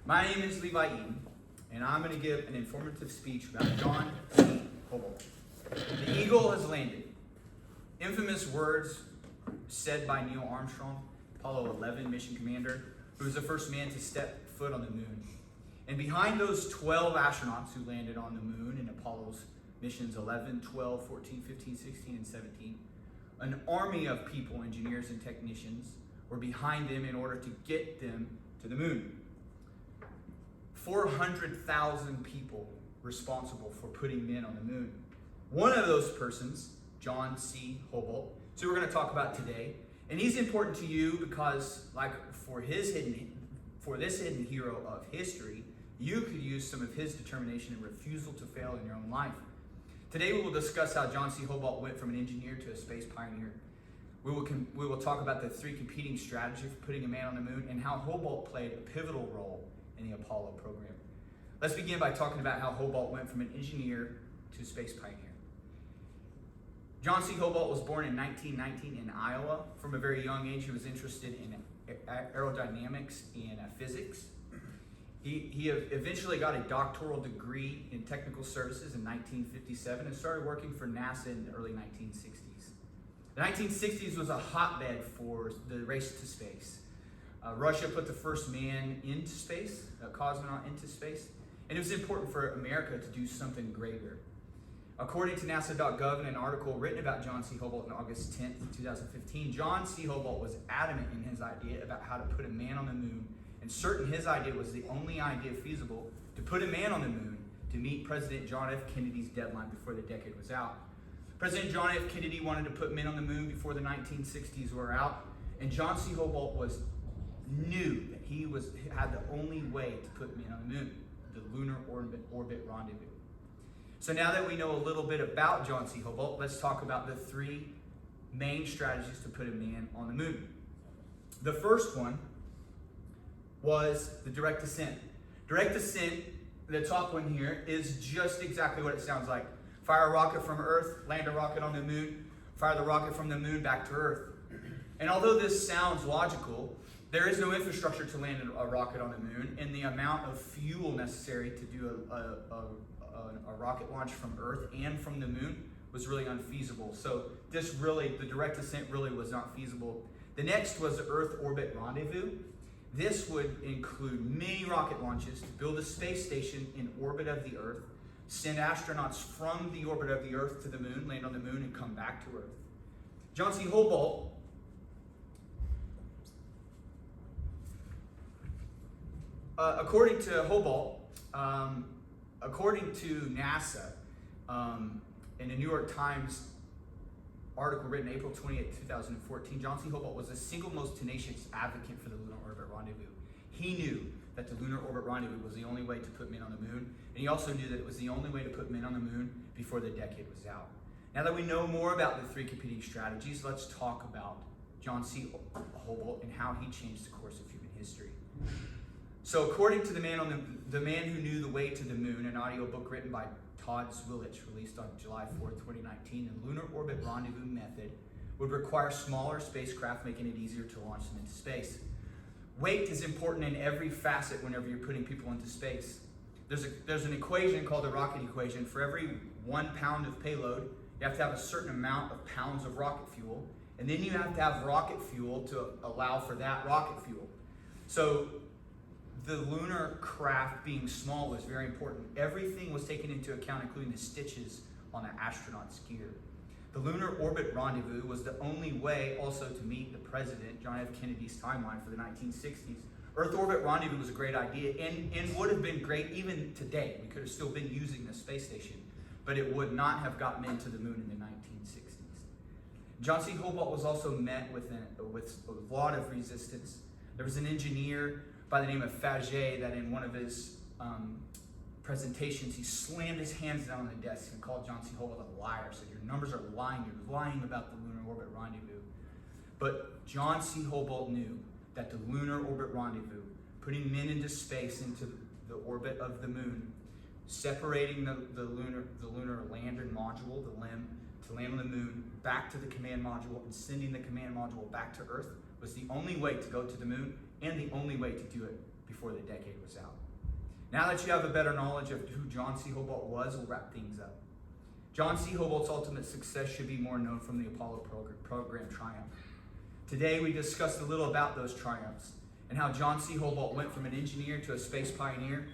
My name is Levi Eaton, and I'm going to give an informative speech about John C Houbolt. The eagle has landed. Infamous words said by Neil Armstrong, Apollo 11 mission commander, who was the first man to step foot on the moon. And behind those 12 astronauts who landed on the moon in Apollo's missions 11, 12, 14, 15, 16, and 17, an army of people, engineers and technicians, were behind them in order to get them to the moon. 400,000 people responsible for putting men on the moon. One of those persons, John C Houbolt, so we're going to talk about today. And he's important to you because, like for this hidden hero of history, you could use some of his determination and refusal to fail in your own life. Today we will discuss how John C Houbolt went from an engineer to a space pioneer. We will talk about the three competing strategies for putting a man on the moon and how Houbolt played a pivotal role in the Apollo program. Let's begin by talking about how Houbolt went from an engineer to a space pioneer. John C Houbolt was born in 1919 in Iowa. From a very young age, he was interested in aerodynamics and physics. He eventually got a doctoral degree in technical services in 1957 and started working for NASA in the early 1960s. The 1960s was a hotbed for the race to space. Russia put the first man into space, a cosmonaut into space, and it was important for America to do something greater. According to NASA.gov, in an article written about John C Houbolt on August 10th, 2015, John C Houbolt was adamant in his idea about how to put a man on the moon, and certain his idea was the only idea feasible to put a man on the moon to meet President John F. Kennedy's deadline before the decade was out. President John F. Kennedy wanted to put men on the moon before the 1960s were out, and John C Houbolt knew that he had the only way to put men on the moon, the lunar orbit rendezvous. So now that we know a little bit about John C Houbolt, let's talk about the three main strategies to put a man on the moon. The first one was the direct descent. Direct descent, the top one here, is just exactly what it sounds like. Fire a rocket from Earth, land a rocket on the moon, fire the rocket from the moon back to Earth. And although this sounds logical, there is no infrastructure to land a rocket on the moon, and the amount of fuel necessary to do a rocket launch from Earth and from the moon was really unfeasible. So the direct descent really was not feasible. The next was the Earth orbit rendezvous. This would include many rocket launches to build a space station in orbit of the Earth, send astronauts from the orbit of the Earth to the moon, land on the moon, and come back to Earth. John C Houbolt according to Houbolt, according to NASA, in a New York Times article written April 28, 2014, John C Houbolt was the single most tenacious advocate for the lunar orbit rendezvous. He knew that the lunar orbit rendezvous was the only way to put men on the moon, and he also knew that it was the only way to put men on the moon before the decade was out. Now that we know more about the three competing strategies, let's talk about John C Houbolt and how he changed the course of human history. So according to the Man Who Knew the Way to the Moon, an audiobook written by Todd Swillich, released on July 4, 2019, the lunar orbit rendezvous method would require smaller spacecraft, making it easier to launch them into space. Weight is important in every facet whenever you're putting people into space. There's an equation called the rocket equation. For every 1 pound of payload, you have to have a certain amount of pounds of rocket fuel, and then you have to have rocket fuel to allow for that rocket fuel. So the lunar craft being small was very important. Everything was taken into account, including the stitches on an astronaut's gear. The lunar orbit rendezvous was the only way also to meet the President John F. Kennedy's timeline for the 1960s. Earth orbit rendezvous was a great idea and would have been great even today. We could have still been using the space station, but it would not have got men to the moon in the 1960s. John C Houbolt was also met with a lot of resistance. There was an engineer by the name of Faget that in one of his presentations, he slammed his hands down on the desk and called John C Houbolt a liar, said, "Your numbers are lying, you're lying about the lunar orbit rendezvous." But John C Houbolt knew that the lunar orbit rendezvous, putting men into space, into the orbit of the moon, separating the lunar lander module, the LEM, to land on the moon, back to the command module, and sending the command module back to Earth was the only way to go to the moon and the only way to do it before the decade was out. Now that you have a better knowledge of who John C. Houbolt was, we'll wrap things up. John C. Houbolt's ultimate success should be more known from the Apollo program triumph. Today we discussed a little about those triumphs and how John C. Houbolt went from an engineer to a space pioneer.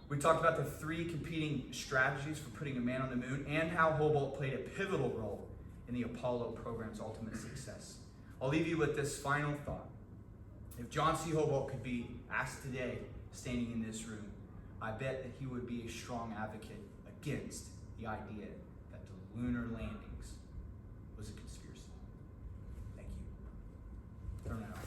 We talked about the 3 competing strategies for putting a man on the moon and how Houbolt played a pivotal role in the Apollo program's ultimate success. I'll leave you with this final thought. If John C. Houbolt could be asked today, standing in this room, I bet that he would be a strong advocate against the idea that the lunar landings was a conspiracy. Thank you. Turn that off.